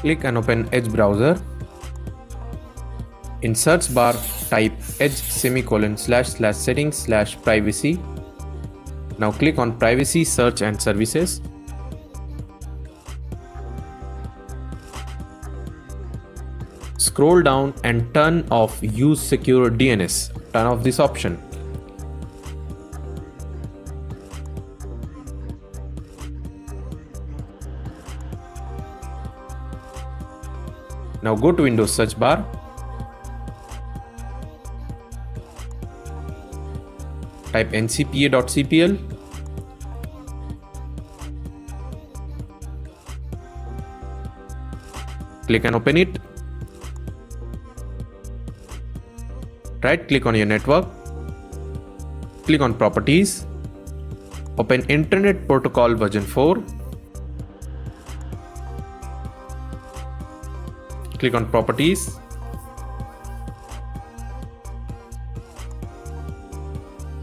Click and open Edge browser. In search bar, type edge://settings/privacy. Now click on Privacy, Search and Services. Scroll down and turn off Use Secure DNS. Turn off this option. Now go to Windows search bar. Type ncpa.cpl. Click and open it. Right click on your network. Click on Properties. Open Internet Protocol version 4. Click on Properties.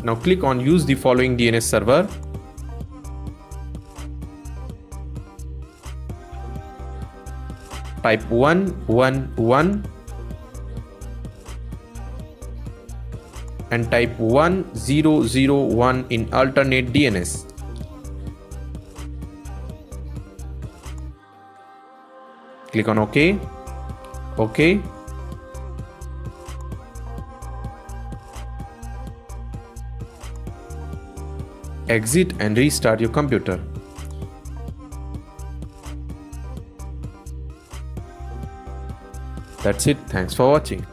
Now click on Use the following DNS server. Type 111 and type 1001 in alternate DNS. Click on OK. OK. Exit and restart your computer. That's it. Thanks for watching.